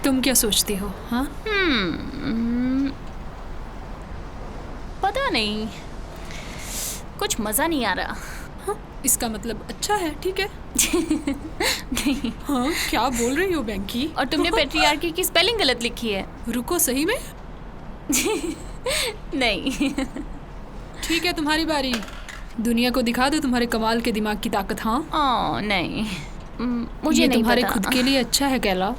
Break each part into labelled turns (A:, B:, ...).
A: तुम क्या सोचती हो? हाँ,
B: पता नहीं, कुछ मजा नहीं आ रहा।
A: हाँ, इसका मतलब अच्छा है, ठीक है।
B: नहीं।
A: हाँ, क्या बोल रही हो बैंकी?
B: और तुमने पेट्रियार्की की स्पेलिंग गलत लिखी है।
A: रुको, सही में?
B: नहीं।
A: ठीक है, तुम्हारी बारी। दुनिया को दिखा दो तुम्हारे कमाल के दिमाग की ताकत। हाँ,
B: ओह नहीं, मुझे
A: ये
B: नहीं
A: तुम्हारे
B: पता।
A: खुद के लिए अच्छा है कैला।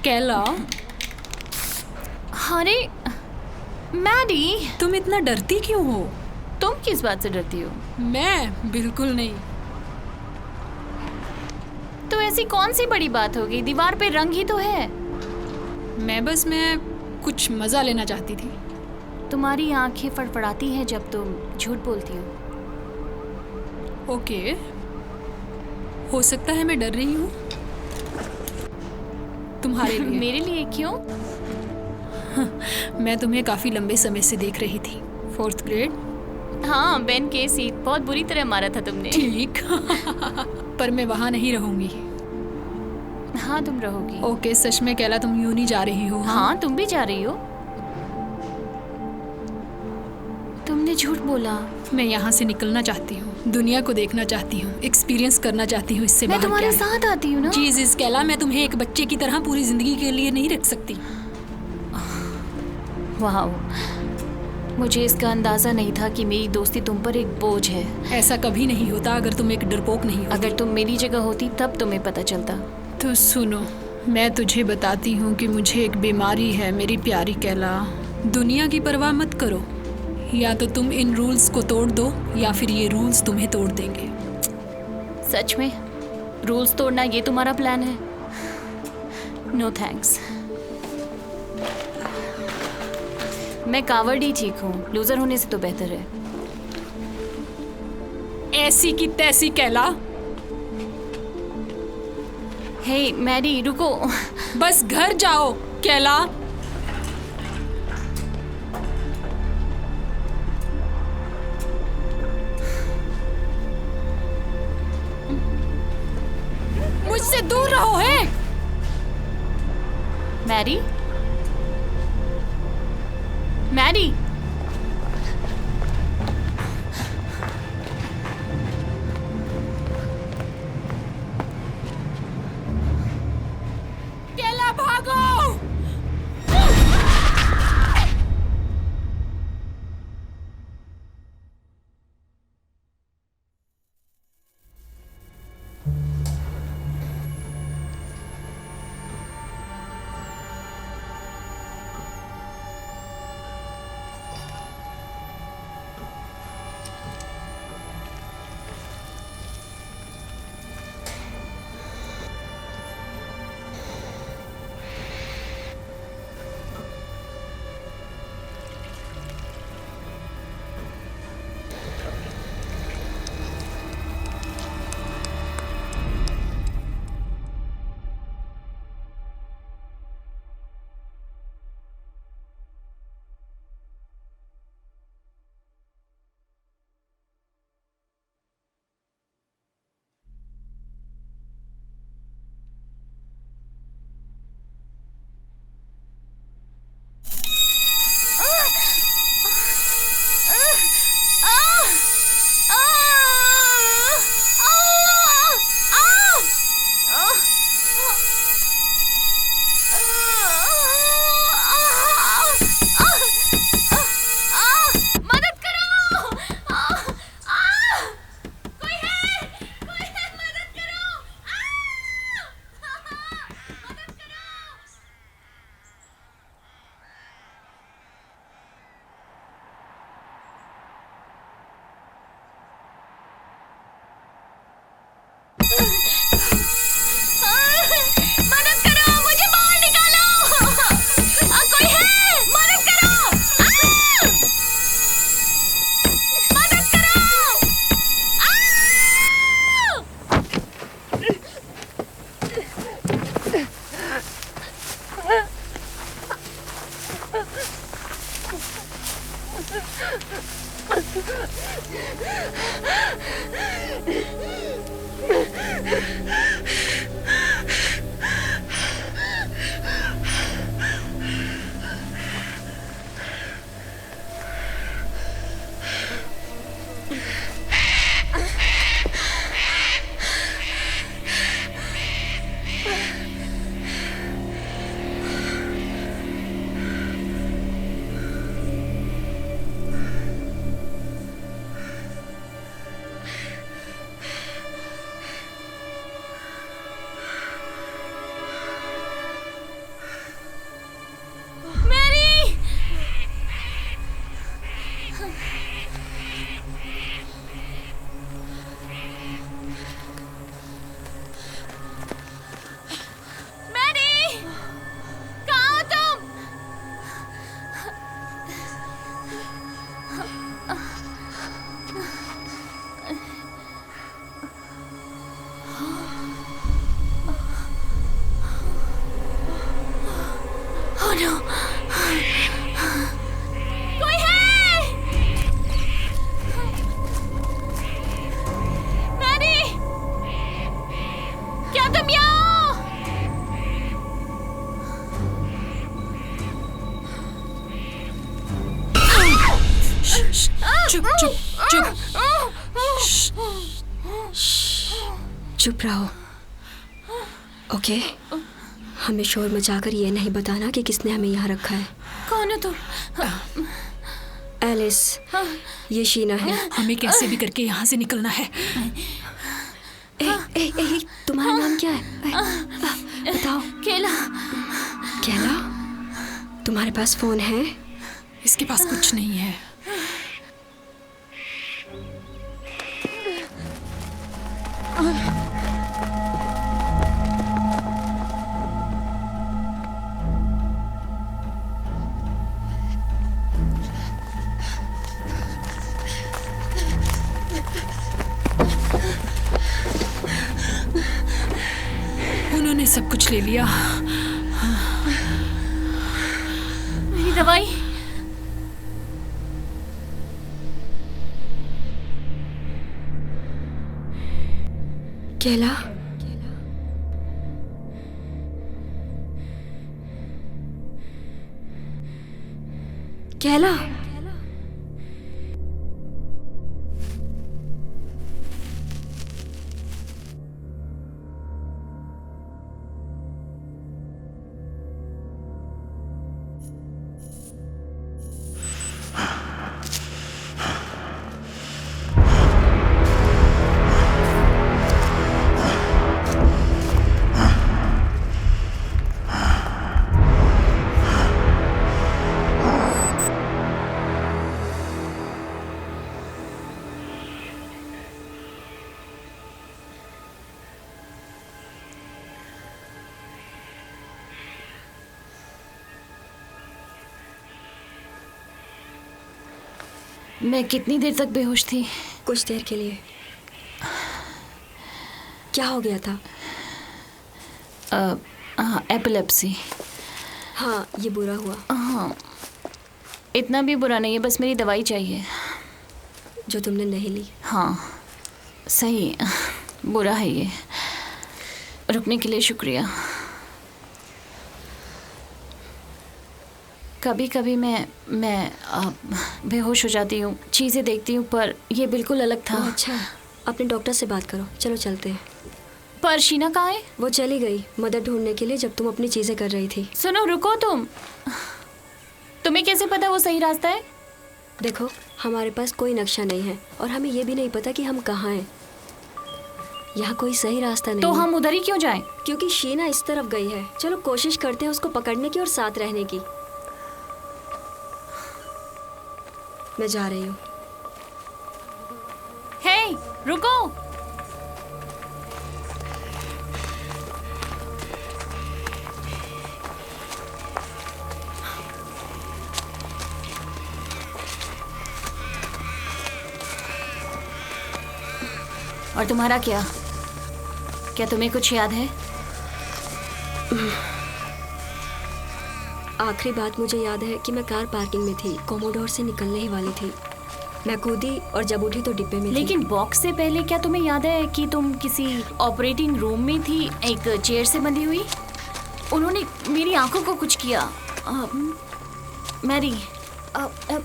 A: कैला,
B: अरे मैडी,
A: तुम इतना डरती क्यों हो?
B: तुम किस बात से डरती हो?
A: मैं बिल्कुल नहीं।
B: तो ऐसी कौन सी बड़ी बात होगी, दीवार पे रंग ही तो है।
A: मैं कुछ मजा लेना चाहती थी।
B: तुम्हारी आंखें फड़फड़ाती हैं जब तुम झूठ बोलती हो।
A: ओके, हो सकता है मैं डर रही हूँ तुम्हारे लिए।
B: मेरे लिए क्यों?
A: मैं तुम्हें काफी लंबे समय से देख रही थी। 4th grade.
B: हाँ, बेन केसी, बहुत बुरी तरह मारा था तुमने।
A: ठीक। पर मैं वहां नहीं रहूंगी।
B: हाँ, तुम रहोगी।
A: ओके, सच में कैला, तुम यूं नहीं जा रही हो?
B: हाँ, तुम भी जा रही हो। तुमने झूठ बोला।
A: मैं यहाँ से निकलना चाहती हूँ, दुनिया को देखना चाहती हूँ, एक्सपीरियंस करना चाहती हूँ इससे
B: मैं
A: बाहर
B: तुम्हारे
A: क्या है।
B: साथ आती हूँ ना।
A: जीसस कैला, मैं तुम्हें एक बच्चे की तरह पूरी जिंदगी के लिए नहीं रख सकती।
B: वाह, मुझे इसका अंदाजा नहीं था कि मेरी दोस्ती तुम पर एक बोझ है।
A: ऐसा कभी नहीं होता अगर तुम एक डरपोक नहीं होती।
B: अगर तुम मेरी जगह होती तब तुम्हें पता चलता।
A: तो सुनो, मैं तुझे बताती हूँ कि मुझे एक बीमारी है मेरी प्यारी कैला। दुनिया की परवाह मत करो, या तो तुम इन रूल्स को तोड़ दो या फिर ये रूल्स तुम्हें तोड़ देंगे।
B: सच में? रूल्स तोड़ना ये तुम्हारा प्लान है? No thanks. मैं कावर्ड ही ठीक हूँ, लूजर होने से तो बेहतर है।
A: ऐसी की तैसी कैला।
B: हे मैडी, रुको।
A: बस घर जाओ कैला। मुझसे दूर रहो। है
B: मैडी, मैडी।
A: कैला, भागो।
B: मदद करो, मुझे बाहर निकालो। कोई है? मदद करो। मदद करो।
A: चुप।
C: चुप रहो, ओके? हमें शोर मचाकर ये नहीं बताना कि किसने हमें यहाँ रखा है।
B: कौन हो तुम?
C: एलिस, ये शीना है।
A: हमें कैसे भी करके यहाँ से निकलना है।
C: तुम्हारा नाम क्या है? बताओ।
B: केला।
C: केला, तुम्हारे पास फोन है?
A: इसके पास कुछ नहीं है। उन्होंने सब कुछ ले लिया।
B: मेरी दवाई।
C: केला, केला,
B: मैं कितनी देर तक बेहोश थी?
C: कुछ देर के लिए। क्या हो गया था?
B: एपिलेप्सी।
C: हाँ, ये बुरा हुआ।
B: हाँ, इतना भी बुरा नहीं है, बस मेरी दवाई चाहिए।
C: जो तुमने नहीं ली।
B: हाँ, सही, बुरा है ये। रुकने के लिए शुक्रिया। कभी कभी मैं बेहोश हो जाती हूँ, चीज़ें देखती हूँ, पर ये बिल्कुल अलग था।
C: अच्छा, अपने डॉक्टर से बात करो। चलो चलते हैं।
B: पर शीना कहाँ है?
C: वो चली गई मदद ढूंढने के लिए जब तुम अपनी चीजें कर रही थी।
B: सुनो, रुको। तुम्हें कैसे पता वो सही रास्ता है?
C: देखो, हमारे पास कोई नक्शा नहीं है और हमें ये भी नहीं पता कि हम कहाँ हैं। यहाँ कोई सही रास्ता नहीं
B: तो
C: है।
B: हम उधर ही क्यों जाएं?
C: क्योंकि शीना इस तरफ गई है। चलो कोशिश करते हैं उसको पकड़ने की और साथ रहने की। मैं जा रही हूँ।
B: हे, रुको। और तुम्हारा क्या तुम्हें कुछ याद है?
C: आखिरी बात मुझे याद है कि मैं कार पार्किंग में थी, कोमोडोर से निकलने ही वाली थी। मैं कूदी और जब उठी तो डिब्बे में
B: लेकिन
C: थी।
B: बॉक्स से पहले क्या तुम्हें याद है कि तुम किसी ऑपरेटिंग रूम में थी, एक चेयर से बंधी हुई? उन्होंने मेरी आंखों को कुछ किया। मैरी,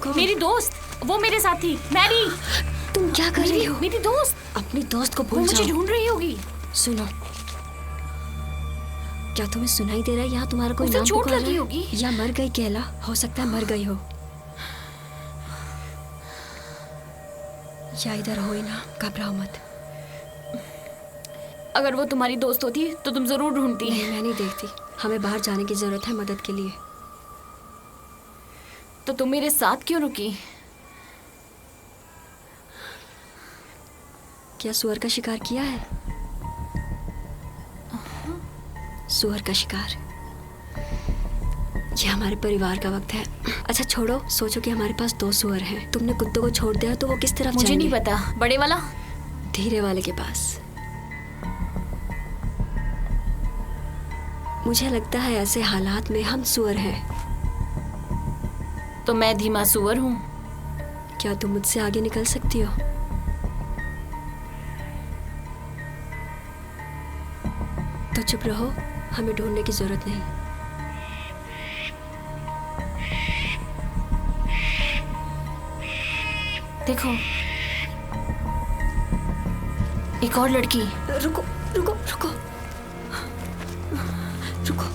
B: मेरी दोस्त, वो मेरे साथ थी। मैरी,
C: तुम क्या कर रही हो?
B: मेरी दोस्त।
C: अपनी दोस्त को
B: वो
C: भूल
B: मुझे
C: जाओ।
B: ढूंढ रही होगी।
C: सुनो, क्या तुम्हें सुनाई दे रहा है? यहाँ तुम्हारा कोई
B: उसे
C: नाम
B: चोट
C: पुकार
B: लगी
C: रहा है?
B: होगी।
C: या मर गई केला? हो सकता है मर गई हो। या इधर हो ही ना, घबराओ मत।
B: अगर वो तुम्हारी दोस्त होती तो तुम जरूर ढूंढती।
C: नहीं, मैं नहीं देखती। हमें बाहर जाने की जरूरत है मदद के लिए।
B: तो तुम मेरे साथ क्यों रुकी?
C: क्या सुअर का शिकार किया है? सुअर का शिकार। ये हमारे परिवार का वक्त है। अच्छा छोड़ो, सोचो कि हमारे पास 2 सुअर हैं। तुमने कुत्तों को छोड़ दिया तो वो किस तरफ
B: मुझे
C: जाएंगे?
B: नहीं पता। बड़े वाला?
C: धीरे वाले के पास। मुझे लगता है ऐसे हालात में हम सुअर हैं।
B: तो मैं धीमा सुअर हूँ।
C: क्या तुम मुझसे आगे निकल सकती हो? तो चुप रहो, हमें ढूंढने की जरूरत नहीं।
B: देखो, एक और लड़की।
C: रुको रुको रुको रुको।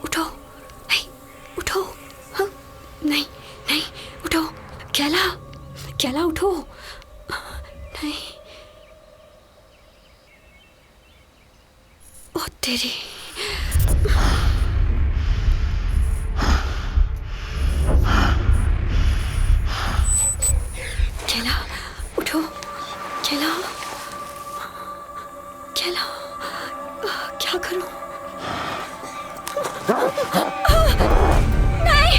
C: उठो, नहीं उठो। हाँ नहीं नहीं उठो। कैला, कैला उठो। नहीं, ओ तेरी। कैला उठो। कैला, कैला क्या करूं? नहीं।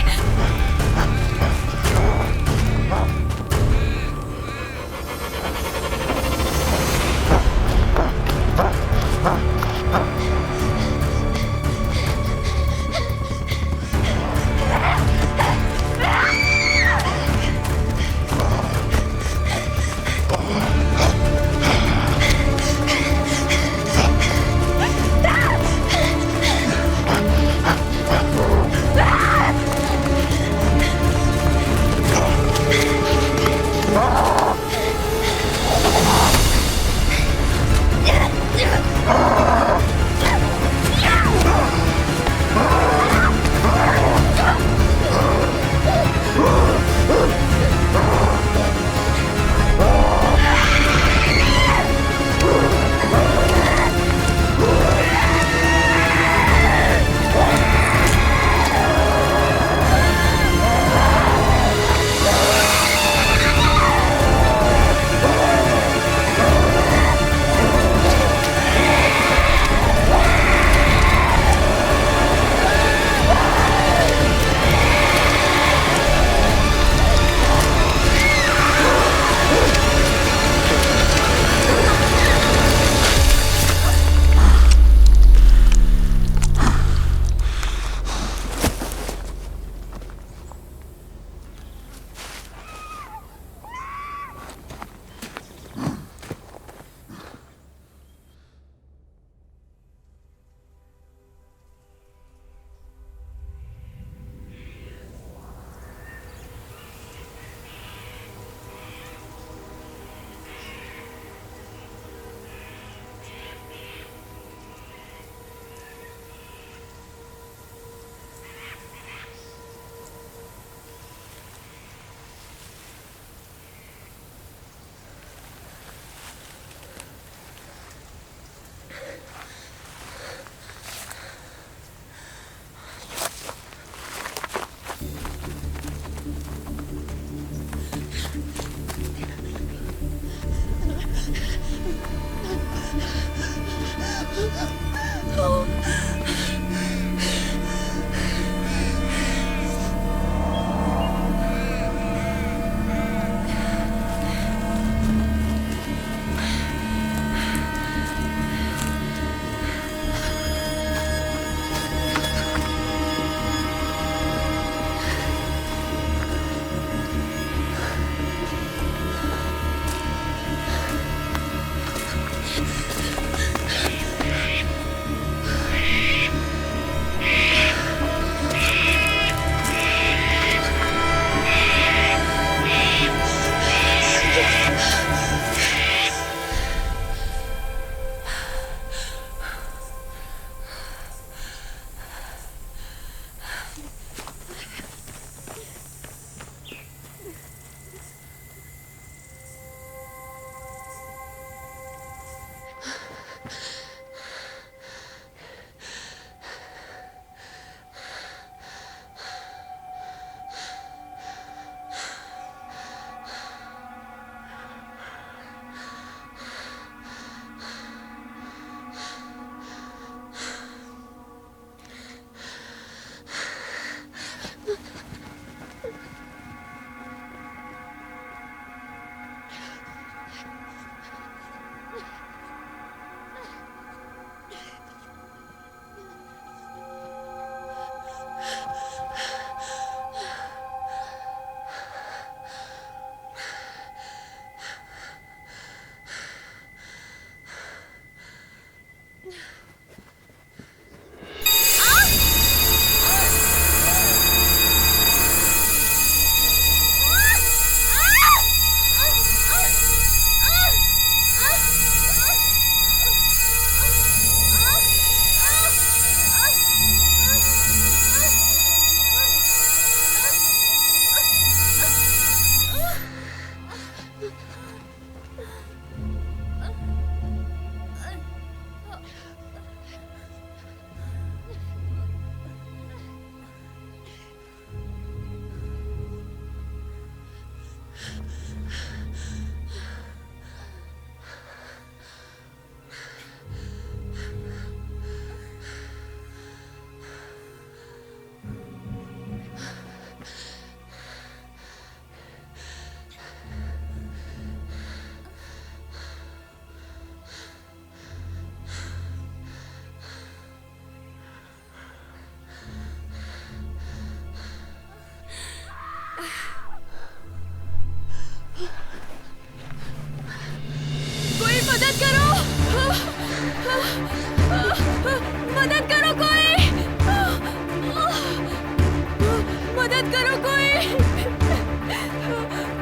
B: मदद करो कोई,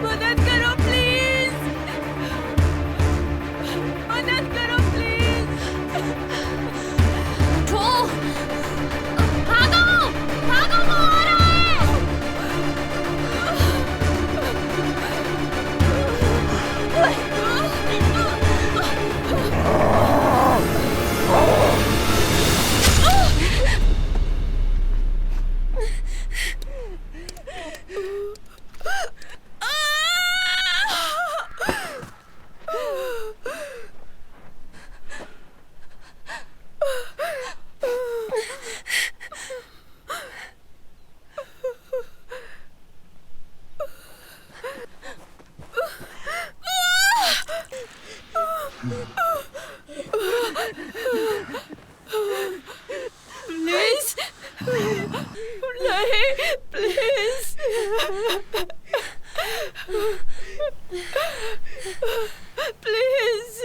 B: मदद करो प्लीज, मदद करो प्लीज। उठो, भागो, भागो, वो आ रहा है। प्लीज नहीं, प्लीज प्लीज।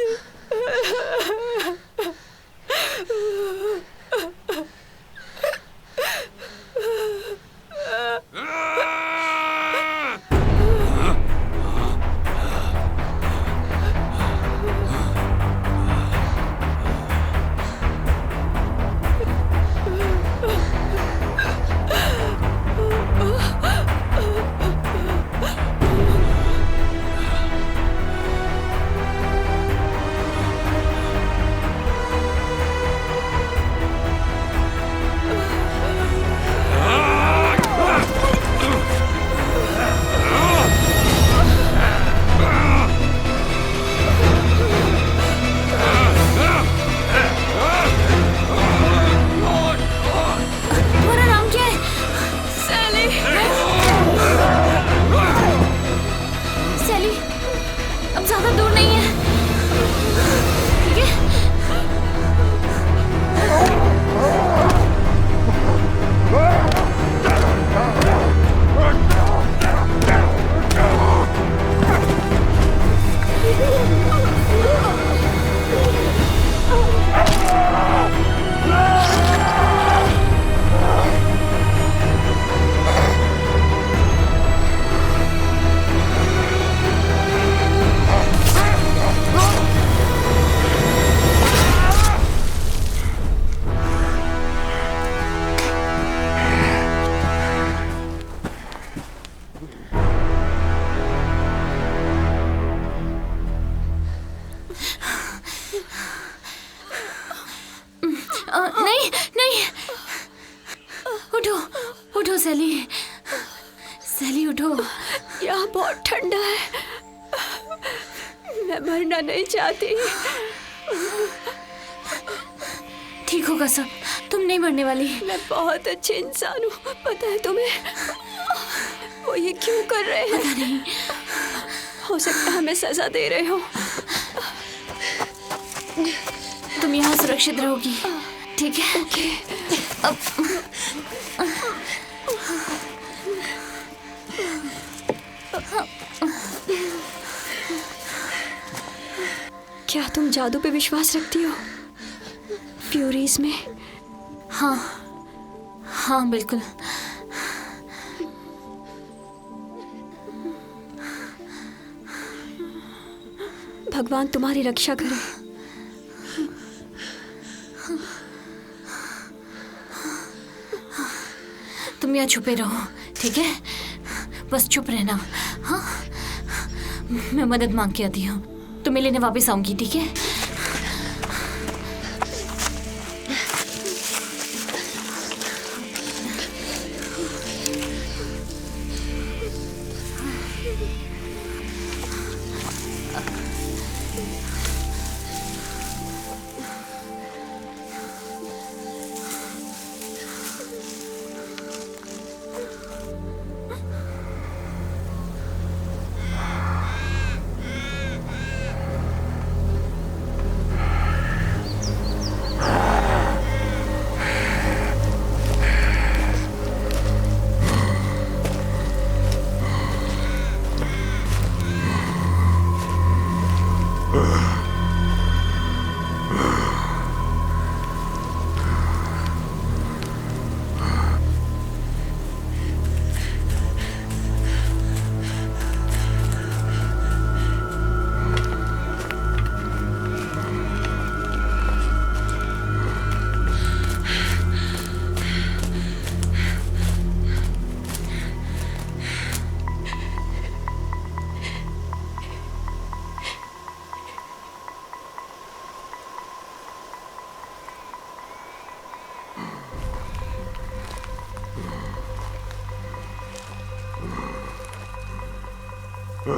B: नहीं नहीं, उठो उठो सैली, सैली उठो।
C: यहाँ बहुत ठंडा है, मैं मरना नहीं चाहती।
B: ठीक होगा सब, तुम नहीं मरने वाली।
C: मैं बहुत अच्छे इंसान हूँ, पता है तुम्हें? वो ये क्यों कर रहे हैं?
B: पता नहीं,
C: हो सकता है हमें सजा दे रहे हो।
B: तुम यहाँ सुरक्षित रहोगी, ठीक है?
C: ओके।
B: अब
C: क्या तुम जादू पे विश्वास रखती हो? फ्यूरीज में?
B: हाँ हाँ बिल्कुल।
C: भगवान तुम्हारी रक्षा करे।
B: तुम यहाँ छुपे रहो, ठीक है? बस चुप रहना, हाँ? मैं मदद मांग के आती हूँ, तुम्हें लेने वापस आऊंगी, ठीक है? ये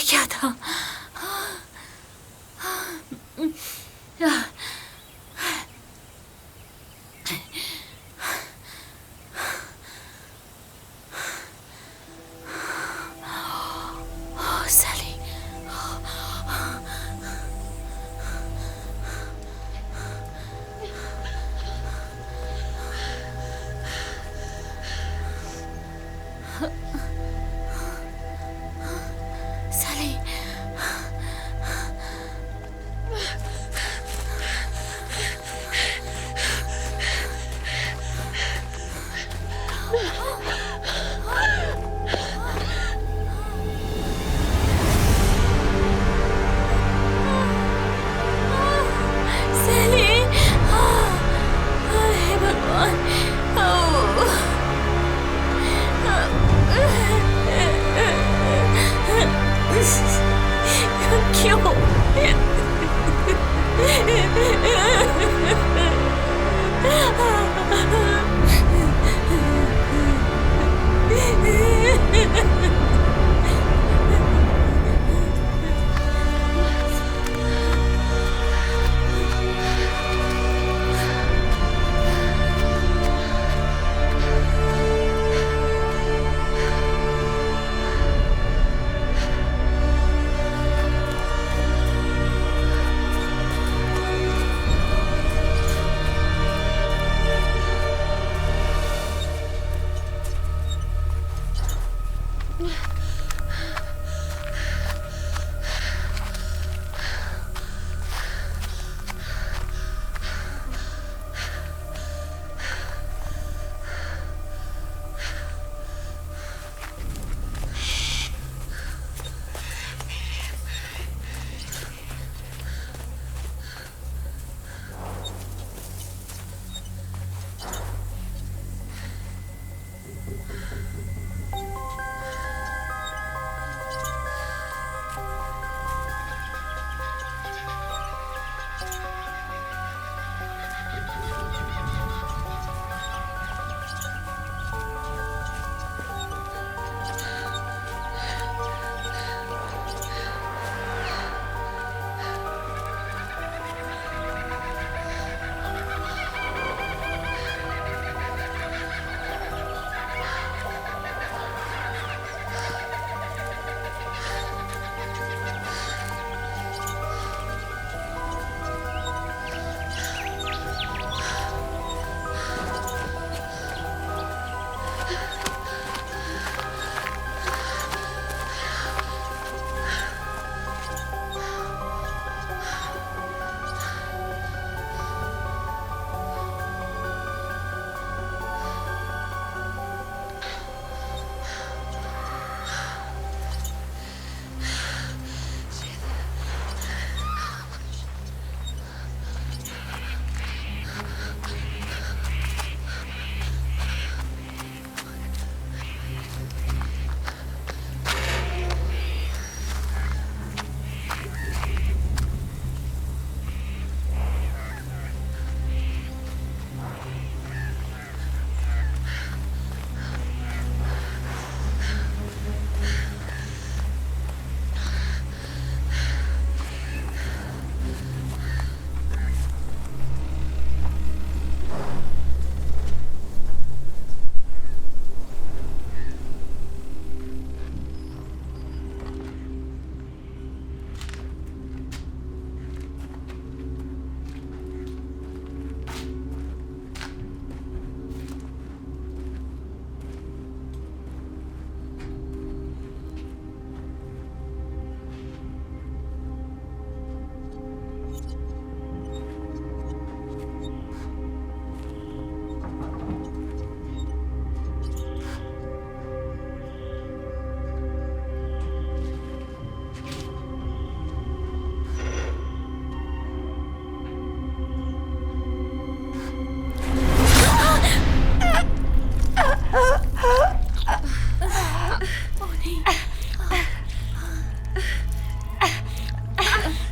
B: क्या था? सैली, सैली,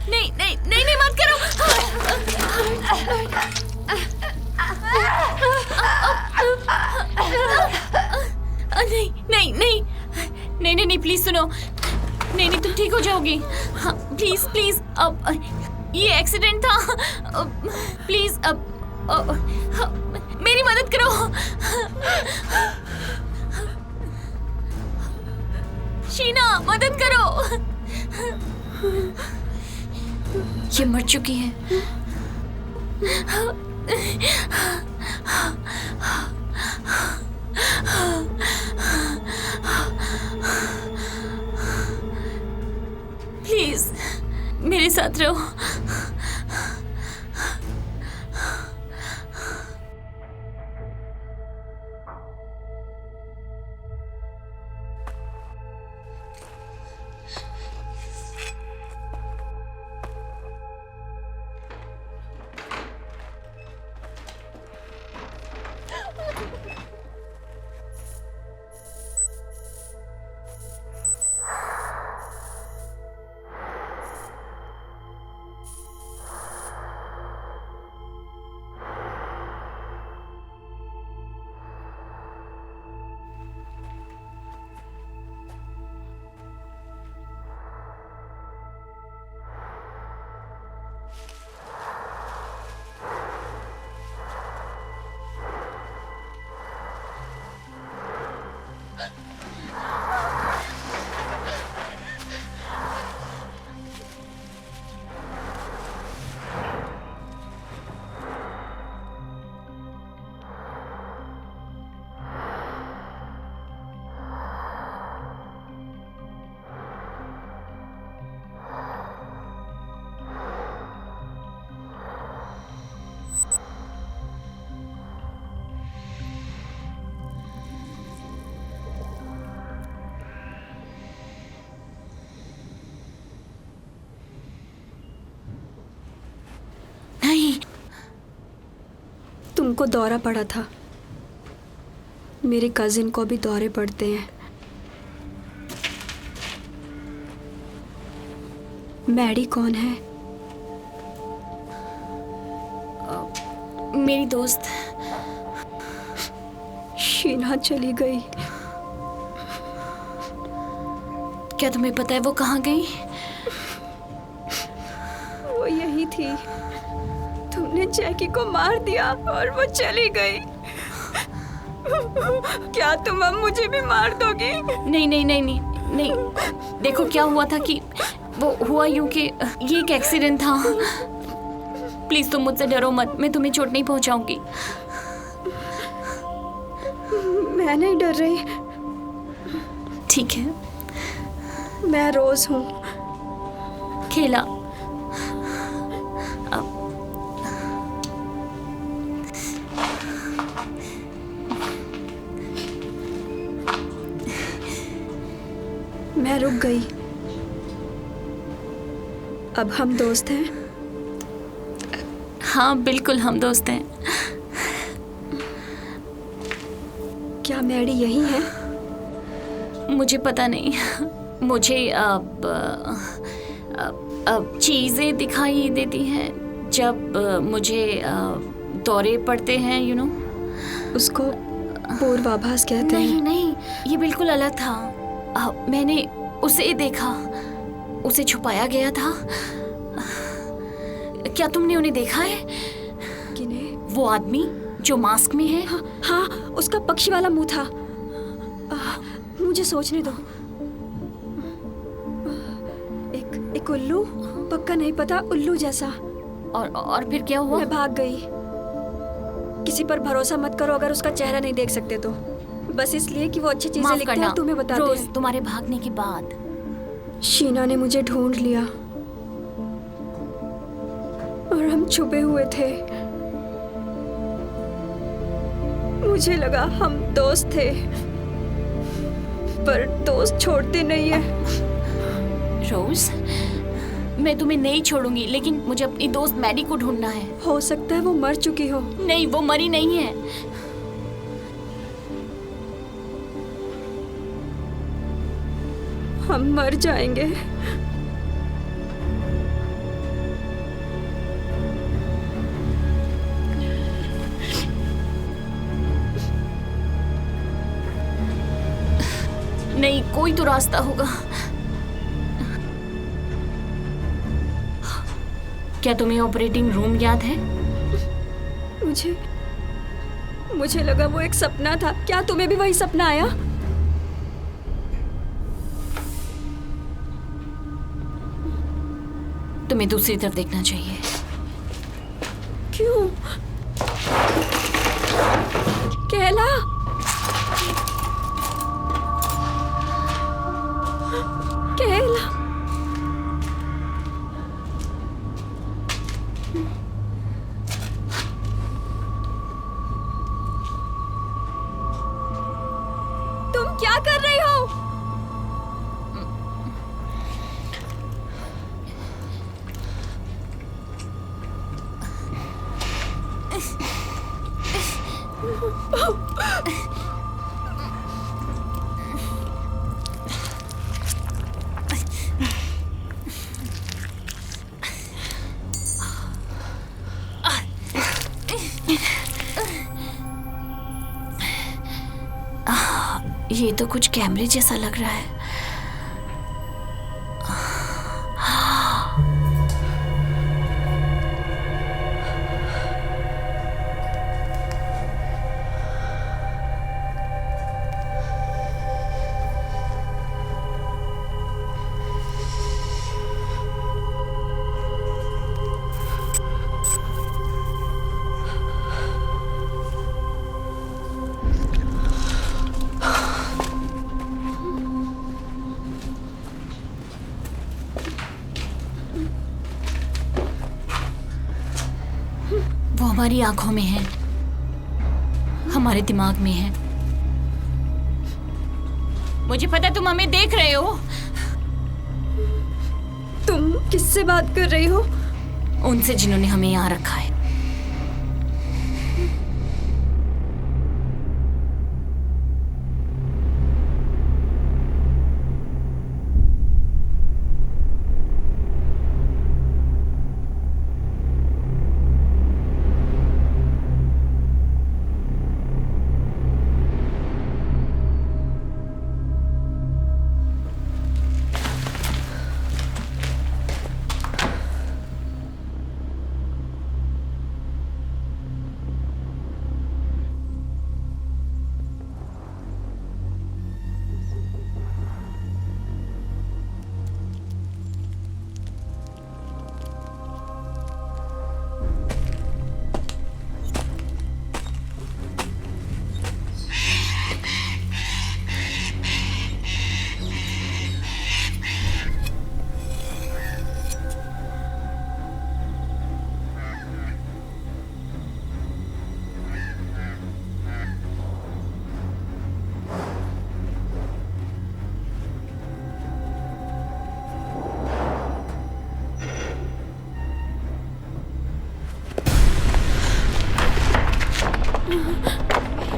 B: नहीं नहीं नहीं नहीं, मत करो। नहीं नहीं नहीं नहीं नहीं नहीं, प्लीज सुनो। नहीं नहीं, तुम ठीक हो जाओगी। हाँ, प्लीज प्लीज, अब ये एक्सीडेंट था। प्लीज अब मेरी मदद करो। शीना, मदद करो। ये मर चुकी है। प्लीज मेरे साथ रहो।
C: तुमको दौरा पड़ा था, मेरे कजिन को भी दौरे पड़ते हैं। मैडी कौन है?
B: मेरी दोस्त।
C: शीना चली गई।
B: क्या तुम्हें पता है वो कहाँ गई?
C: वो यही थी। तुमने जैकी को मार दिया और वो चली गई। क्या तुम अब मुझे भी मार दोगी?
B: नहीं नहीं नहीं नहीं नहीं, देखो क्या हुआ था कि वो हुआ यूं कि ये एक एक्सीडेंट था। प्लीज तुम मुझसे डरो मत, मैं तुम्हें चोट नहीं पहुंचाऊंगी।
C: मैं नहीं डर रही।
B: ठीक है,
C: मैं रोज हूँ।
B: खेला।
C: मैं रुक गई। अब हम दोस्त हैं?
B: हाँ बिल्कुल, हम दोस्त हैं।
C: क्या मैडी यही है?
B: मुझे पता नहीं। मुझे अब चीजें दिखाई देती हैं जब मुझे दौरे पड़ते हैं, यू नो।
C: उसको पूर्वाभास कहते हैं।
B: नहीं नहीं, ये बिल्कुल अलग था। मैंने उसे देखा, उसे छुपाया गया था। क्या तुमने उन्हें देखा है?
C: किन्हें?
B: वो आदमी जो मास्क में है।
C: हाँ, उसका पक्षी वाला मुंह था। मुझे सोचने दो। एक उल्लू, पक्का नहीं पता, उल्लू जैसा।
B: और फिर क्या हुआ?
C: मैं भाग गई। किसी पर भरोसा मत करो अगर उसका चेहरा नहीं देख सकते तो। बस इसलिए कि वो अच्छी चीजें लिखते हैं और तुम्हें बताते
B: रोज
C: हैं।
B: तुम्हारे भागने के बाद
C: शीना ने मुझे ढूंढ लिया और हम छुपे हुए थे। मुझे लगा हम दोस्त थे, पर दोस्त छोड़ते नहीं है।
B: रोज, मैं तुम्हें नहीं छोड़ूंगी, लेकिन मुझे अपनी दोस्त मैडी को ढूंढना है।
C: हो सकता है वो मर चुकी हो।
B: नहीं, वो मरी नहीं है।
C: हम मर जाएंगे।
B: कोई तो रास्ता होगा। क्या तुम्हें ऑपरेटिंग रूम याद है?
C: मुझे लगा वो एक सपना था। क्या तुम्हें भी वही सपना आया?
B: तुम्हें दूसरी तरफ देखना चाहिए।
C: क्यों? कहला, कहला, तुम क्या कर रही हो?
B: ये तो कुछ कैमरे जैसा लग रहा है। वो हमारी आंखों में है, हमारे दिमाग में है। मुझे पता तुम हमें देख रहे हो।
C: तुम किससे बात कर रही हो?
B: उनसे जिन्होंने हमें यहाँ रखा है।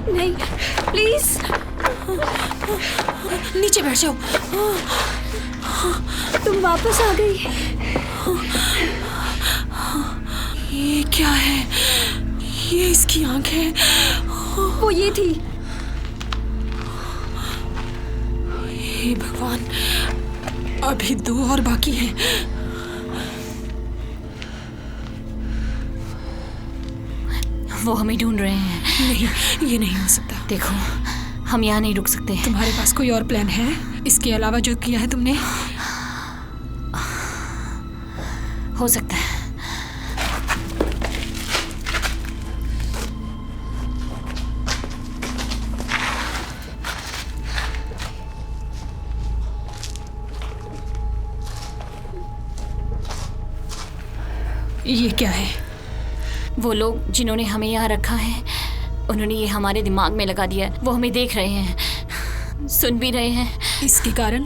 C: नहीं, प्लीज
A: नीचे बैठ जाओ।
C: तुम वापस आ गई।
A: ये क्या है? ये इसकी आंख है।
C: वो ये थी।
A: हे भगवान, अभी 2 और बाकी हैं।
B: वो हमें ढूंढ रहे हैं।
A: नहीं, ये नहीं हो सकता।
B: देखो, हम यहाँ नहीं रुक सकते।
A: तुम्हारे पास कोई और प्लान है इसके अलावा जो किया है तुमने?
B: हो सकता है।
A: ये क्या है?
B: वो लोग जिन्होंने हमें यहाँ रखा है, उन्होंने ये हमारे दिमाग में लगा दिया है। वो हमें देख रहे हैं, सुन भी रहे हैं।
A: इसके कारण?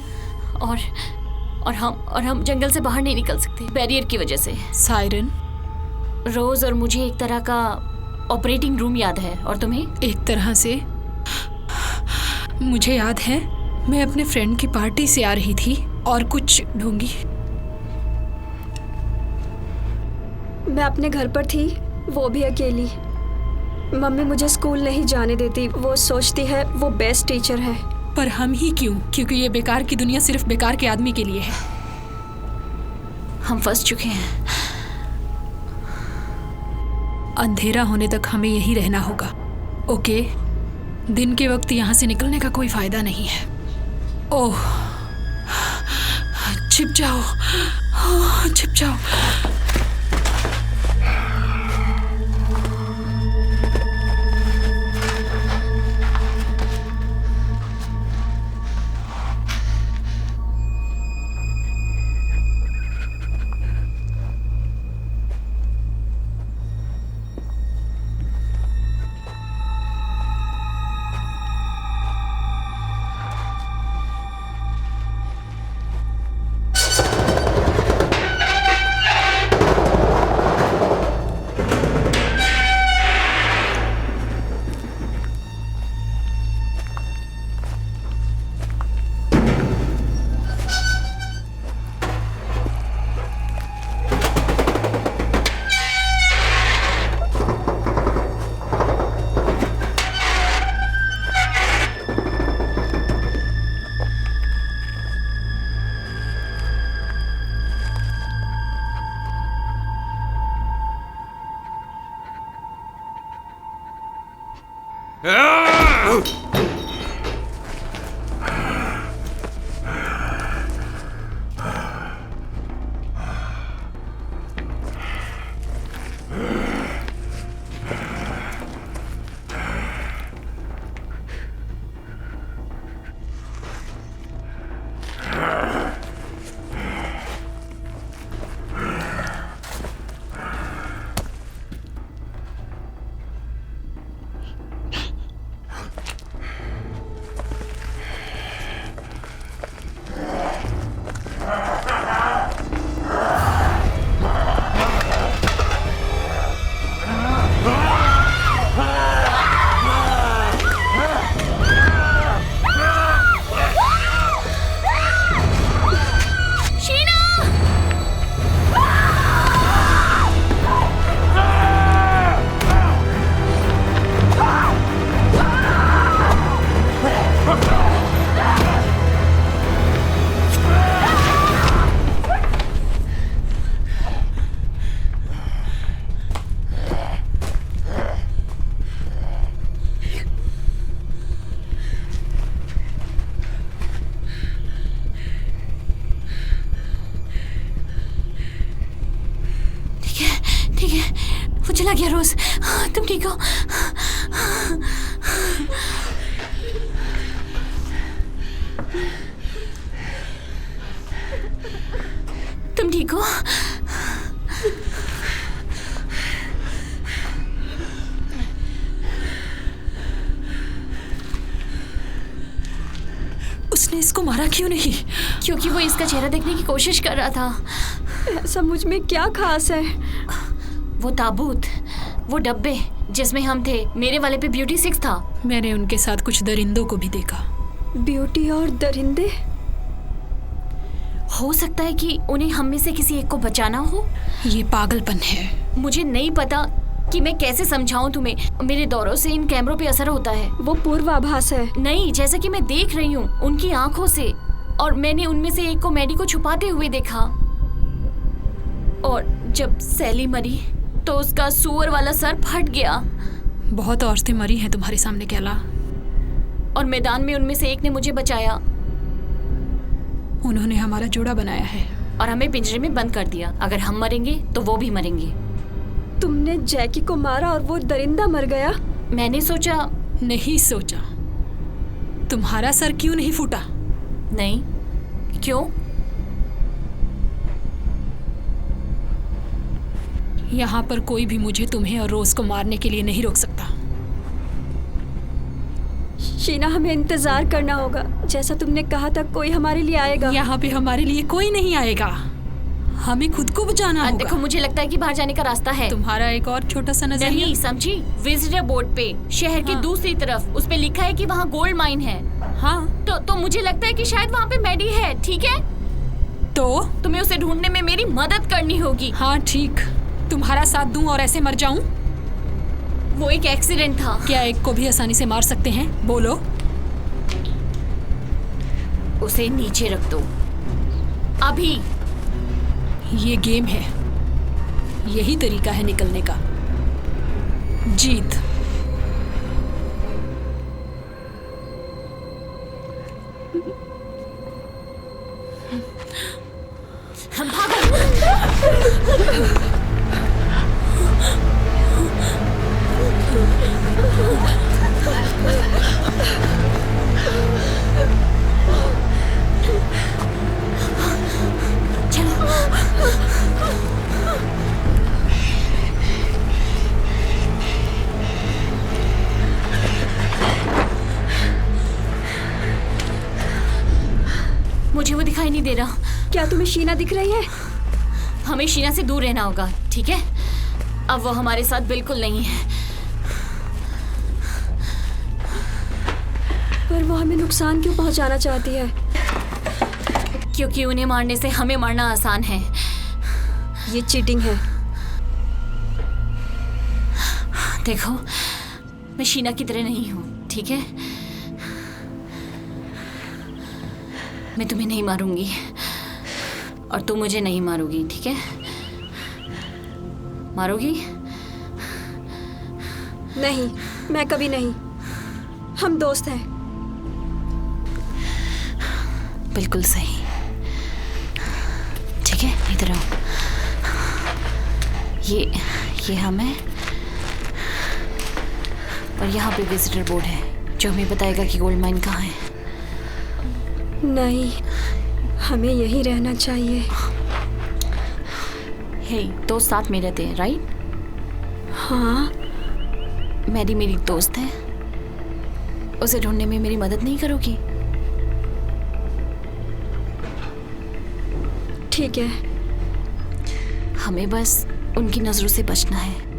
B: और हम जंगल से बाहर नहीं निकल सकते, बैरियर की वजह से।
A: सायरन,
B: रोज और मुझे एक तरह का ऑपरेटिंग रूम याद है, और तुम्हें?
A: एक तरह से मुझे याद है, मैं अपने फ्रेंड की पार्टी से आ रही थी और कुछ ढूंढी।
C: मैं अपने घर पर थी, वो भी अकेली। मम्मी मुझे स्कूल नहीं जाने देती। वो सोचती है वो बेस्ट टीचर है।
A: पर हम ही क्यों? क्योंकि ये बेकार की दुनिया सिर्फ बेकार के आदमी के लिए है।
B: हम फंस चुके हैं।
A: अंधेरा होने तक हमें यहीं रहना होगा, ओके? दिन के वक्त यहाँ से निकलने का कोई फायदा नहीं है। ओह, छिप जाओ, छिप जाओ।
B: वो चला गया। रोज, तुम ठीक हो? तुम ठीक हो?
A: उसने इसको मारा क्यों नहीं?
B: क्योंकि वो इसका चेहरा देखने की कोशिश कर रहा था।
C: ऐसा मुझ में क्या खास है?
B: वो ताबूत, वो डब्बे जिसमें हम थे, मेरे वाले पे ब्यूटी 6 था।
A: मैंने उनके साथ कुछ दरिंदों को भी देखा।
C: ब्यूटी और दरिंदे?
B: हो सकता है कि उन्हें हम में से किसी एक को बचाना हो।
A: ये पागलपन है।
B: मुझे नहीं पता कि मैं कैसे समझाऊं तुम्हें। मेरे दौरों से इन कैमरों पे असर होता है।
C: वो पूर्वाभास है।
B: नहीं, जैसा कि मैं देख रही हूँ उनकी आंखों से, और मैंने उनमें से एक को मैडी को छुपाते हुए देखा। और जब सैली मरी तो उसका सुअर वाला सर फट गया।
A: बहुत औरतें मरी हैं तुम्हारे सामने कैला,
B: और मैदान में उनमें से एक ने मुझे बचाया।
A: उन्होंने हमारा जोड़ा बनाया है
B: और हमें पिंजरे में बंद कर दिया। अगर हम मरेंगे तो वो भी मरेंगे।
C: तुमने जैकी को मारा और वो दरिंदा मर गया?
B: मैंने सोचा।
A: नहीं सोचा। तुम्हारा सर क्यों नहीं फूटा?
B: नहीं। क्यों?
A: यहाँ पर कोई भी मुझे, तुम्हें और रोज को मारने के लिए नहीं रोक सकता।
C: शीना, हमें इंतजार करना होगा। जैसा तुमने कहा था, कोई हमारे लिए आएगा।
A: यहाँ पे हमारे लिए कोई नहीं आएगा। हमें खुद को बचाना होगा।
B: देखो, मुझे लगता है कि बाहर जाने का रास्ता है।
A: तुम्हारा एक और छोटा सा नजरिया।
B: नहीं समझी? विजिटर बोर्ड पे शहर की दूसरी तरफ उस पे लिखा है कि वहाँ गोल्ड माइन है।
A: हाँ,
B: तो मुझे लगता है कि शायद वहाँ पे मैडी है। ठीक है,
A: तो
B: तुम्हें उसे ढूंढने में मेरी मदद करनी होगी।
A: हाँ ठीक, तुम्हारा साथ दूं और ऐसे मर जाऊं?
B: वो एक एक्सीडेंट था।
A: क्या एक को भी आसानी से मार सकते हैं? बोलो।
B: उसे नीचे रख दो अभी।
A: ये गेम है, यही तरीका है निकलने का। जीत।
B: मुझे वो दिखाई नहीं दे रहा।
C: क्या तुम्हें शीना दिख रही है?
B: हमें शीना से दूर रहना होगा, ठीक है? अब वो हमारे साथ बिल्कुल नहीं है।
C: पर वो हमें नुकसान क्यों पहुंचाना चाहती है?
B: क्योंकि उन्हें मारने से हमें मारना आसान है।
C: ये चीटिंग है।
B: देखो, मैं शीना की तरह नहीं हूँ, ठीक है? मैं तुम्हें नहीं मारूंगी और तुम मुझे नहीं मारोगी, ठीक है? मारोगी?
C: नहीं, मैं कभी नहीं। हम दोस्त हैं।
B: बिल्कुल सही। ठीक है, इधर आओ। ये हम है और यहाँ पे विजिटर बोर्ड है जो हमें बताएगा कि गोल्ड माइन कहाँ है।
C: नहीं, हमें यहीं रहना चाहिए।
B: हे, दोस्त साथ में रहते हैं, राइट?
C: हाँ।
B: मैरी मेरी दोस्त है, उसे ढूंढने में मेरी मदद नहीं करोगी?
C: ठीक है।
B: हमें बस उनकी नजरों से बचना है।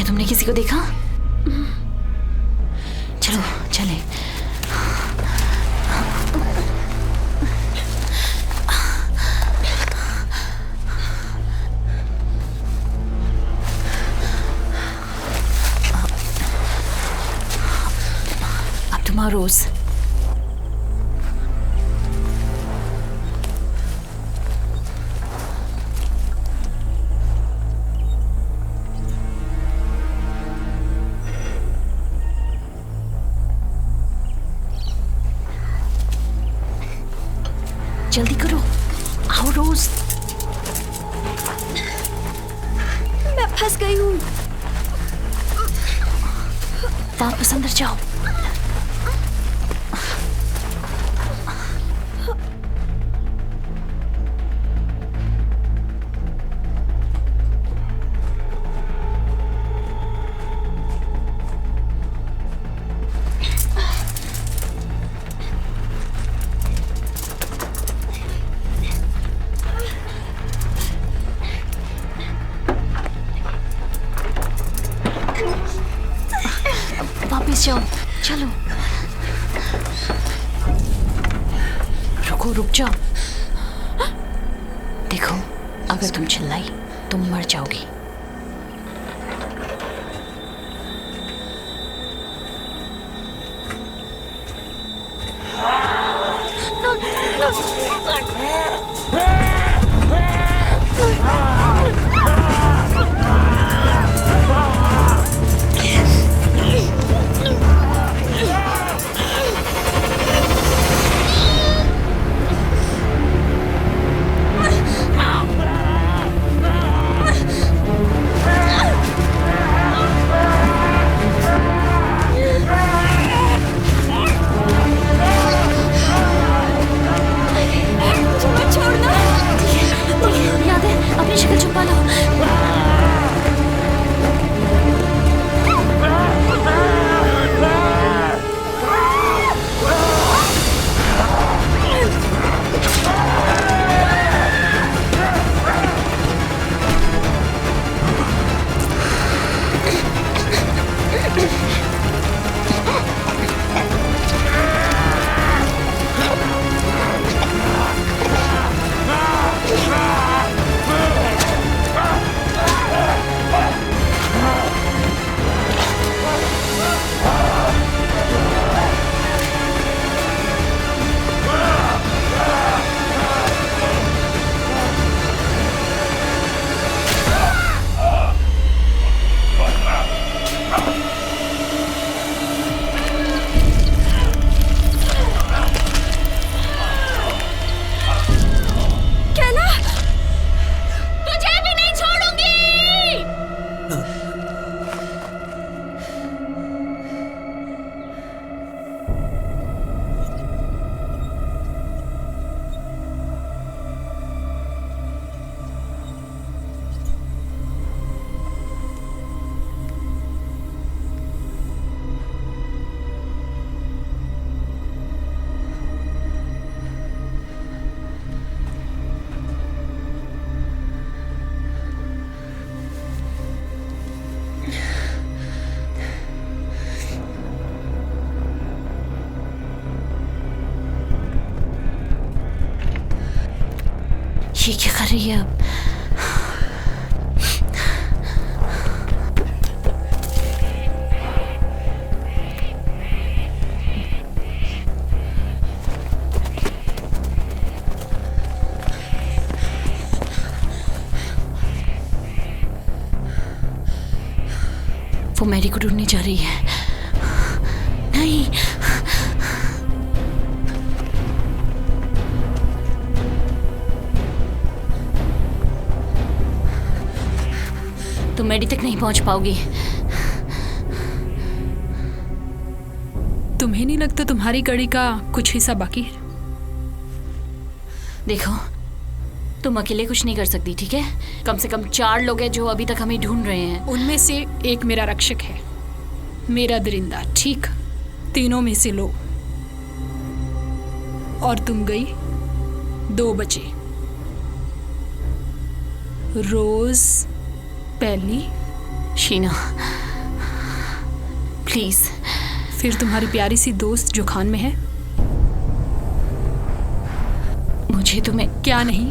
B: तुमने किसी को देखा? चलो चले। अब तुम्हारा रोज जल्दी करो, आओ रोज।
C: मैं फंस गई हूँ।
B: वापस अंदर जाओ। वापस जाओ, चलो। रुको, रुक जाओ। देखो, अगर तुम चिल्लाई तुम मर जाओगी।
C: छोड़ना।
B: ये क्या कर रही है अब? वो मैरी को ढूंढने जा रही है। नहीं, तुम मैरी तक नहीं पहुंच पाओगी।
A: तुम्हें नहीं लगता तुम्हारी कड़ी का कुछ हिस्सा बाकी है?
B: देखो, तुम अकेले कुछ नहीं कर सकती, ठीक है? कम से कम 4 लोग हैं जो अभी तक हमें ढूंढ रहे हैं।
A: उनमें से एक मेरा रक्षक है, मेरा दरिंदा, ठीक? तीनों में से लो। और तुम गई, 2 बचे। रोज, पहली,
B: शीना, प्लीज।
A: फिर तुम्हारी प्यारी सी दोस्त जो खान में है।
B: मुझे तुम्हें
A: क्या नहीं?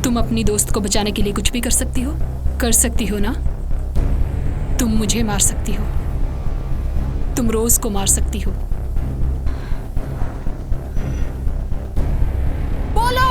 A: तुम अपनी दोस्त को बचाने के लिए कुछ भी कर सकती हो? कर सकती हो ना? तुम मुझे मार सकती हो, तुम रोज को मार सकती हो। बोलो।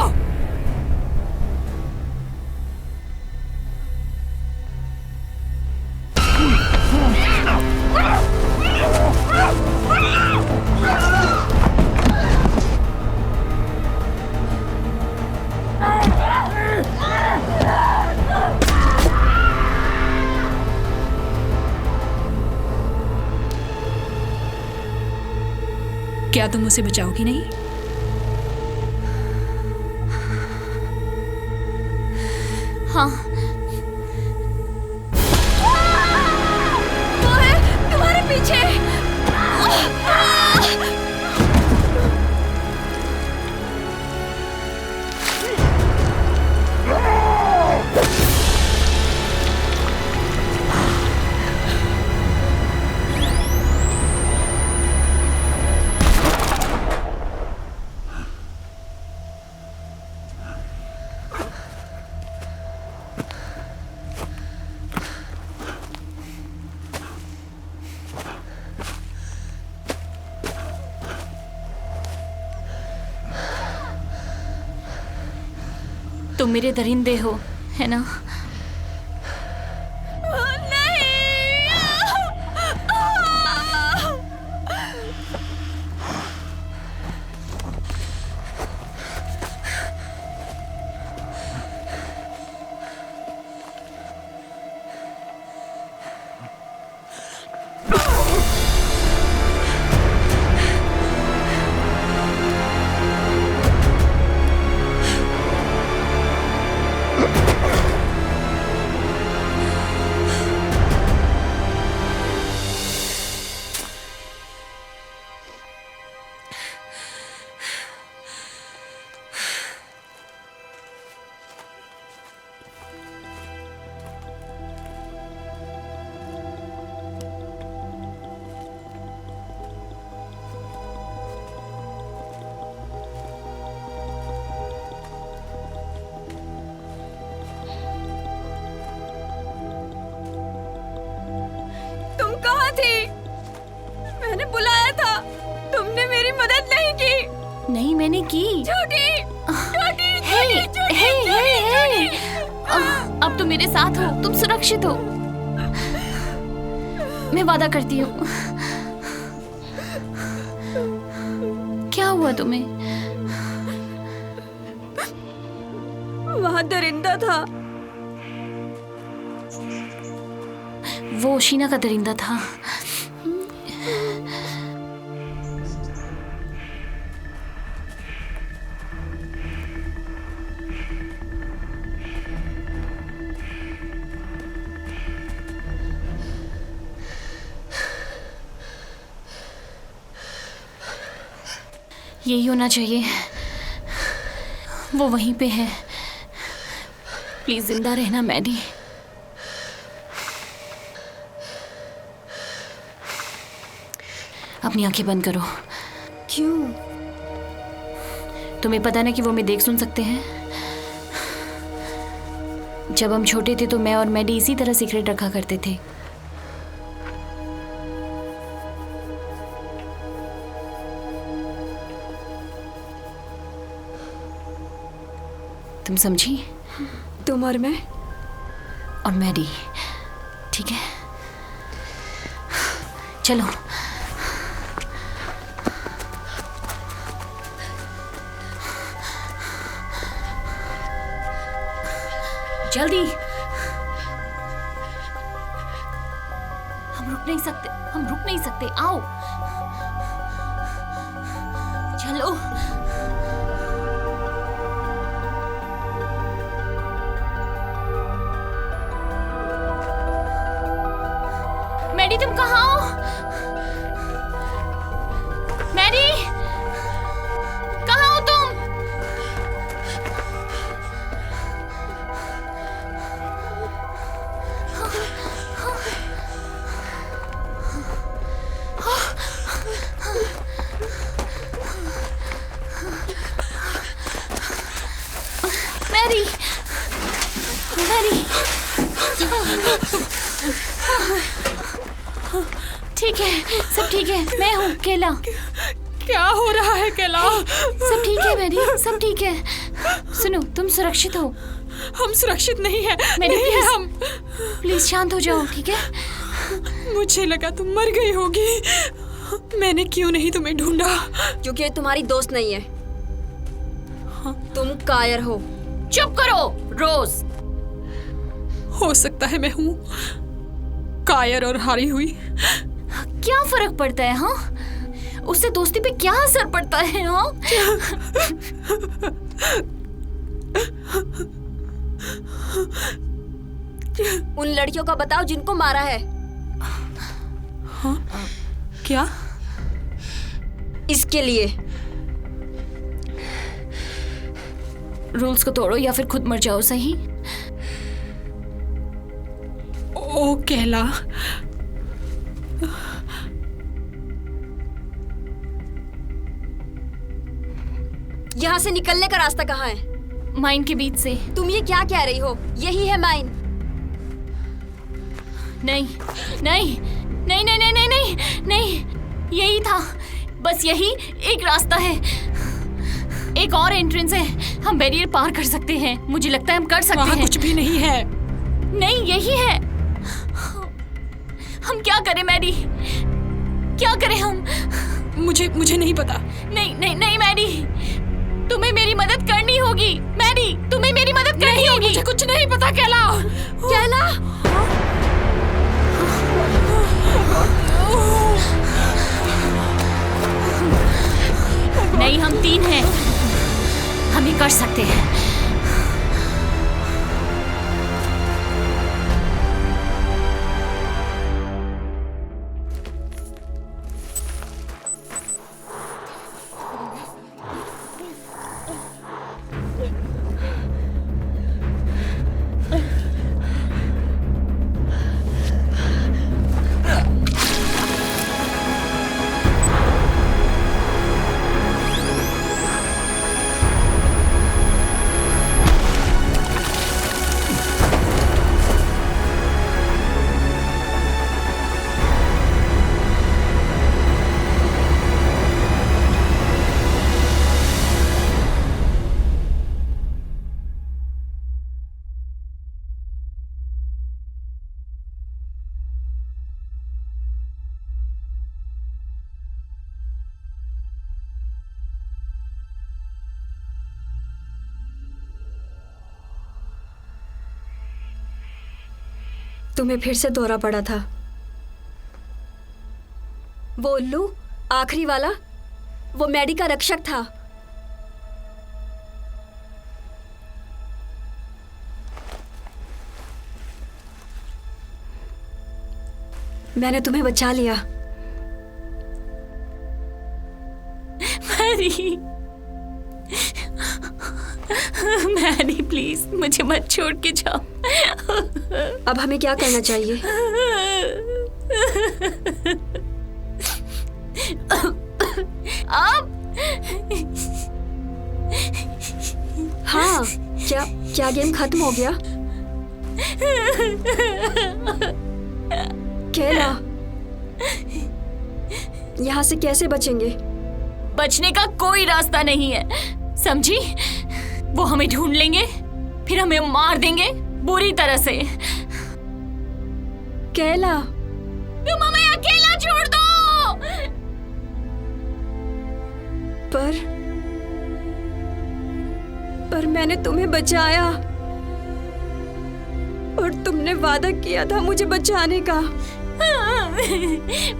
A: क्या तुम उसे बचाओगी नहीं?
B: हाँ, वो है तुम्हारे पीछे। तुम मेरे दरिंदे हो, है ना? कहाँ थी? मैंने बुलाया था, तुमने मेरी मदद नहीं की। नहीं, मैंने की। झूठी, झूठी, झूठी। अब तुम मेरे साथ हो, तुम सुरक्षित हो। मैं वादा करती हूँ। क्या हुआ तुम्हें? वहाँ दरिंदा था। वो शीना का दरिंदा था। यही होना चाहिए। वो वहीं पे है। प्लीज जिंदा रहना मैडी। अपनी आंखें बंद करो।
C: क्यों?
B: तुम्हें पता ना कि वो हमें देख सुन सकते हैं। जब हम छोटे थे तो मैं और मैडी इसी तरह सीक्रेट रखा करते थे। तुम समझी?
C: तुम और मैं?
B: और मैडी, ठीक है? चलो। जल्दी। हम रुक नहीं सकते, आओ चलो। मैडी तुम कहाँ हो? मैडी कहाँ हो तुम? मैडी, मैडी, ठीक है, सब ठीक है। मैं हूँ केला।
A: क्या हो रहा है केला?
B: सब ठीक है मैडी, सब ठीक है। सुनो, तुम सुरक्षित हो।
A: हम सुरक्षित नहीं है,
B: मैडी
A: नहीं है
B: प्लीज,
A: हम।
B: प्लीज शांत हो जाओ, ठीक है?
A: मुझे लगा तुम मर गई होगी। मैंने क्यों नहीं तुम्हें ढूंढा?
C: क्योंकि ये तुम्हारी दोस्त नहीं है। तुम कायर हो।
B: चुप करो रोज।
A: हो सकता है मैं हूँ कायर और हारी हुई।
B: क्या फर्क पड़ता है? हाँ, उससे दोस्ती पे क्या असर पड़ता है? हाँ,
C: उन लड़कियों का बताओ जिनको मारा है।
A: हाँ? क्या?
C: इसके लिए
B: रूल्स को तोड़ो या फिर खुद मर जाओ, सही?
A: ओ केला,
C: यहाँ से निकलने का रास्ता कहाँ है?
B: माइन के बीच से।
C: तुम ये क्या कह रही हो? यही है माइन।
B: नहीं नहीं नहीं नहीं नहीं नहीं नहीं नहीं, यही था, बस यही एक रास्ता है। एक और एंट्रेंस है, हम बैरियर पार कर सकते हैं। मुझे लगता है हम कर सकते
A: वहाँ
B: हैं।
A: कुछ भी नहीं है।
B: नहीं, यही है। हम क्या करें मैडी, क्या करें हम?
A: मुझे नहीं पता।
B: नहीं नहीं नहीं मैडी, तुम्हें मेरी मदद करनी होगी। मैडी, तुम्हें मेरी मदद करनी होगी।
A: मुझे कुछ नहीं पता केला।
C: केला,
B: नहीं, हम 3 हैं, हम ये कर सकते हैं।
C: तुम्हें फिर से दौरा पड़ा था। वो उल्लू, आखिरी वाला, वो मैडी का रक्षक था। मैंने तुम्हें बचा लिया।
B: मैरी, मैरी प्लीज मुझे मत छोड़ के जाओ।
C: अब हमें क्या करना चाहिए?
B: अब
C: हाँ, क्या क्या गेम खत्म हो गया? केला, यहाँ से कैसे बचेंगे?
B: बचने का कोई रास्ता नहीं है, समझी? वो हमें ढूंढ लेंगे, फिर हमें मार देंगे बुरी तरह से।
C: केला,
B: तुम हमें अकेला छोड़ दो।
C: पर मैंने तुम्हें बचाया और तुमने वादा किया था मुझे बचाने का।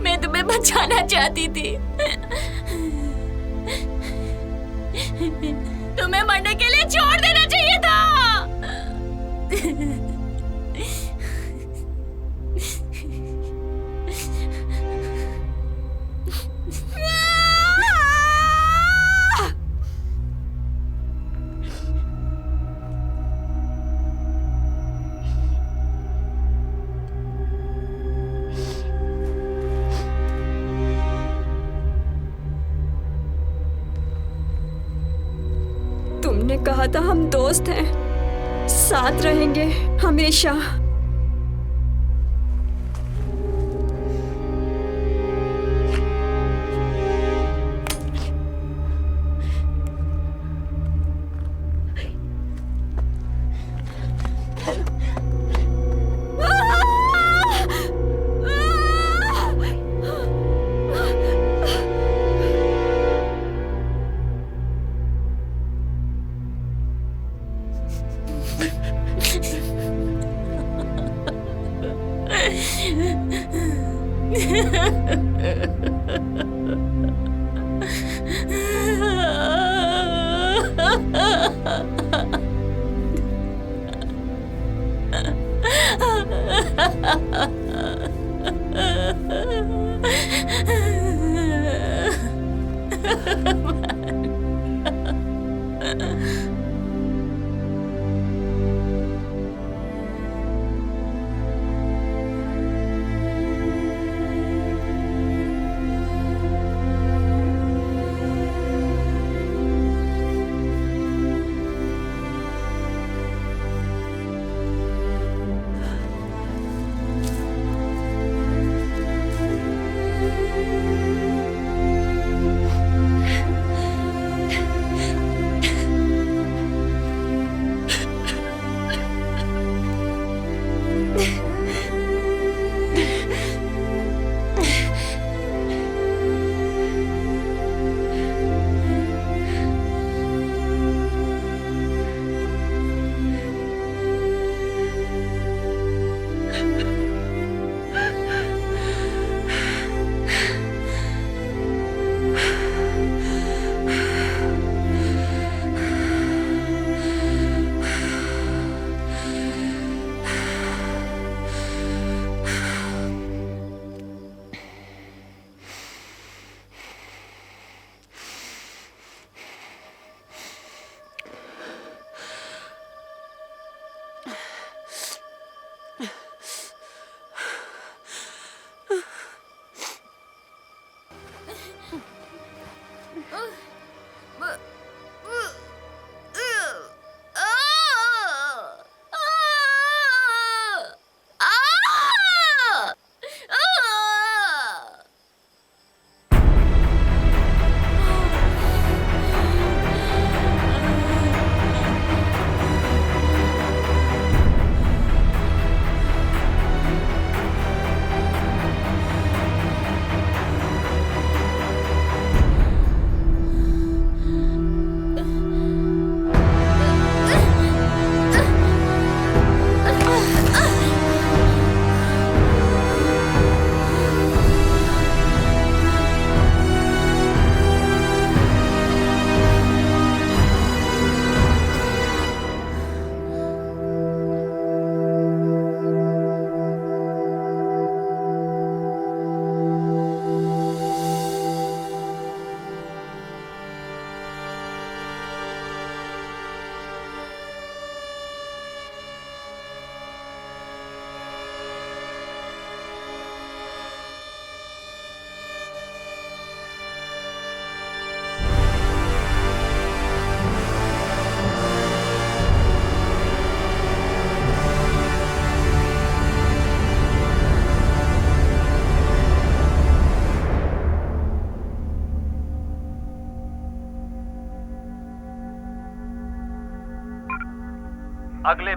B: मैं तुम्हें बचाना चाहती थी। तुम्हें मरने के लिए छोड़ देना चाहिए था।
C: तुमने कहा था हम दोस्त हैं, साथ रहेंगे हमेशा।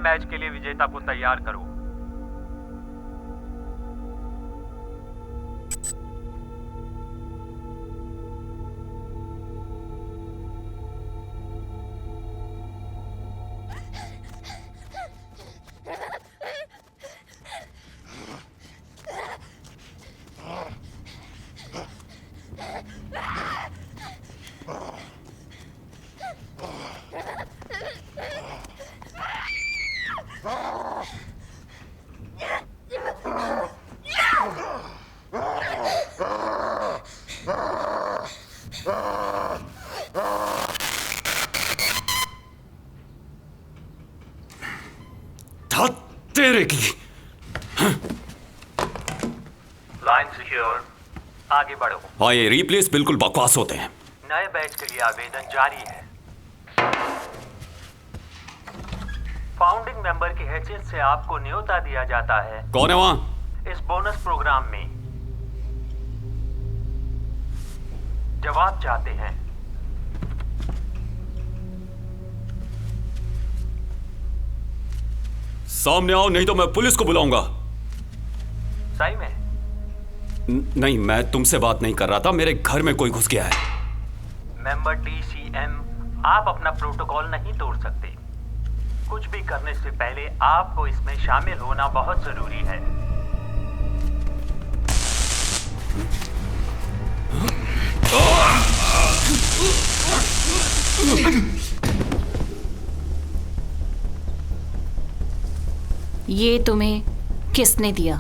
D: मैच के लिए विजेता को तैयार करो।
E: तेरे की
D: लाइन सिक्योर, आगे बढ़ो।
E: हाँ, ये रिप्लेस बिल्कुल बकवास होते हैं।
D: नए बैच के लिए आवेदन जारी है। फाउंडिंग मेंबर की हैसियत से आपको न्योता दिया जाता है
E: कौन है वहाँ?
D: इस बोनस प्रोग्राम में। जवाब चाहते हैं?
E: सामने आओ, नहीं तो मैं पुलिस को बुलाऊंगा।
D: सही में?
E: नहीं, मैं तुमसे बात नहीं कर रहा था, मेरे घर में कोई घुस गया है।
D: मेंबर DCM, आप अपना प्रोटोकॉल नहीं तोड़ सकते। कुछ भी करने से पहले आपको इसमें शामिल होना बहुत जरूरी है।
B: ये तुम्हें किसने दिया?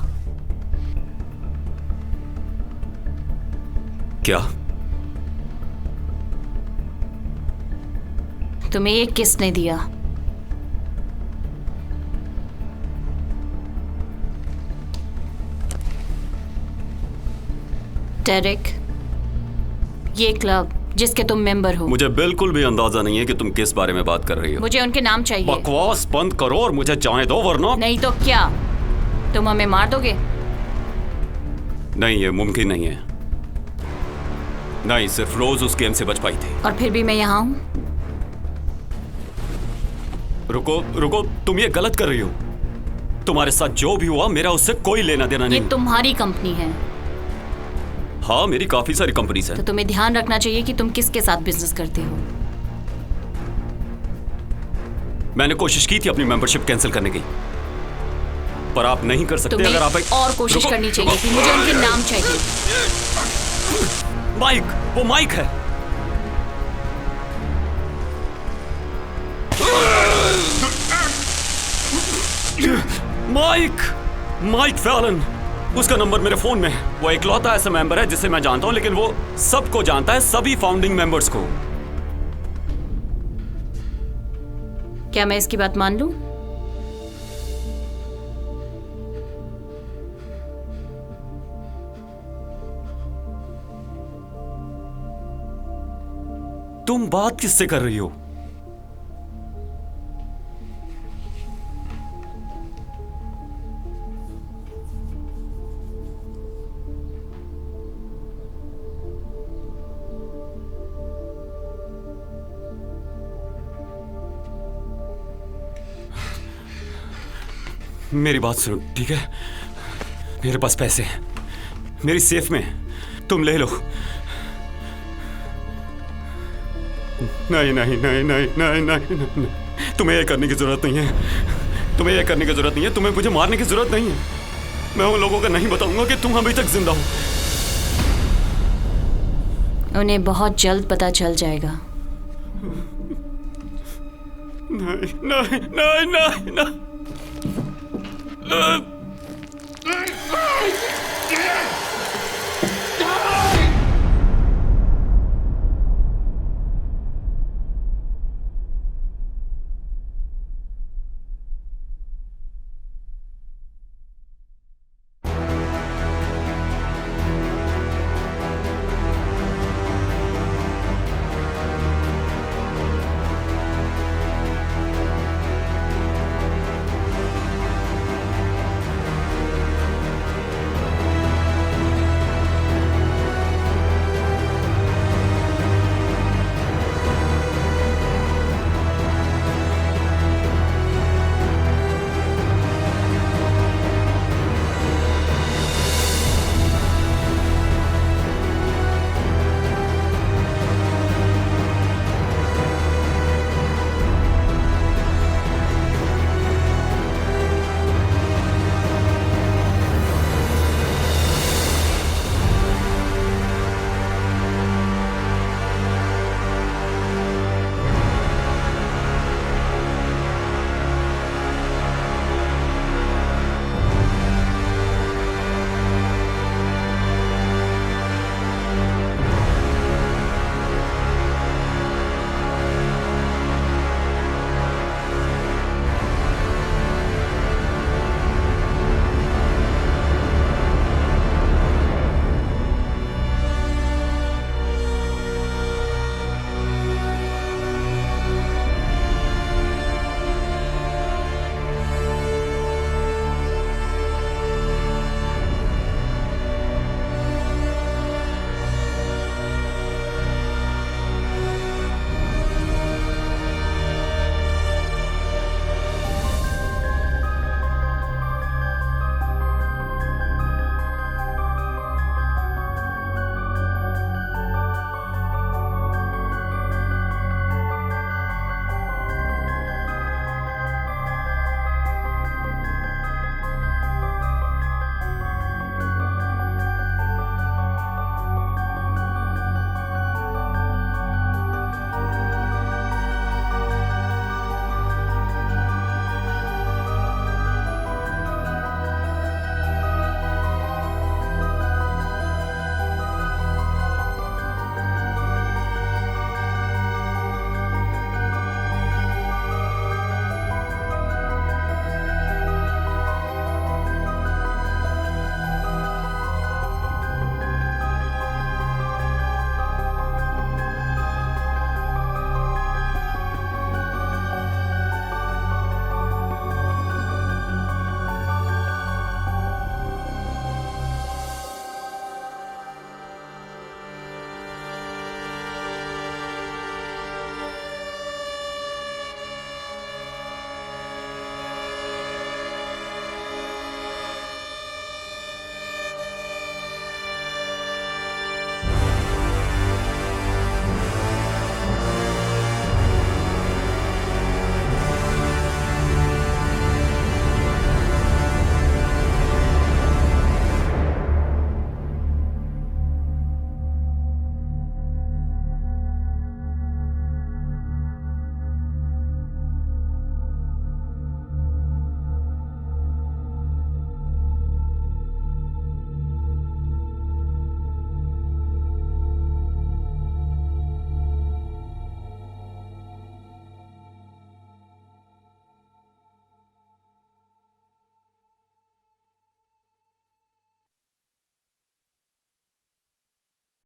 E: क्या?
B: तुम्हें ये किसने दिया? डेरिक, ये क्लब जिसके तुम मेंबर हो।
E: मुझे बिल्कुल भी अंदाजा नहीं है कि तुम किस बारे में बात कर रही हो।
B: मुझे उनके नाम चाहिए।
E: बकवास बंद करो और मुझे जाने दो, वरना
B: नहीं तो क्या, तुम हमें मार दोगे?
E: नहीं, ये मुमकिन नहीं है। नहीं, सिर्फ रोज उस गेम से बच पाई थी।
B: और फिर भी मैं यहाँ हूँ।
E: रुको रुको, तुम ये गलत कर रही हो। तुम्हारे साथ जो भी हुआ मेरा उससे कोई लेना देना
B: ये
E: नहीं।
B: तुम्हारी कंपनी है।
E: हाँ, मेरी काफी सारी कंपनीज
B: तो
E: हैं।
B: तुम्हें ध्यान रखना चाहिए कि तुम किसके साथ बिजनेस करते हो।
E: मैंने कोशिश की थी अपनी मेंबरशिप कैंसिल करने की, पर आप नहीं कर सकते।
B: तुम्हें
E: अगर आप
B: और कोशिश करनी चाहिए थी। मुझे उनके नाम चाहिए।
E: माइक, वो माइक है। माइक फैलन, उसका नंबर मेरे फोन में है। वो इकलौता ऐसा मेंबर है जिसे मैं जानता हूं, लेकिन वो सबको जानता है, सभी फाउंडिंग मेंबर्स को।
B: क्या मैं इसकी बात मान लूं?
E: तुम बात किससे कर रही हो? मेरी बात सुनो, ठीक है? मेरे पास पैसे हैं, मेरी सेफ में, तुम ले लो। नहीं नहीं नहीं नहीं नहीं नहीं नहीं, तुम्हें ये करने की जरूरत नहीं है। तुम्हें ये करने की जरूरत नहीं है। तुम्हें मुझे मारने की जरूरत नहीं है। मैं उन लोगों को नहीं बताऊंगा कि तुम अभी तक जिंदा हो।
B: उन्हें बहुत जल्द पता चल जाएगा।
E: नहीं नहीं नहीं नहीं नहीं।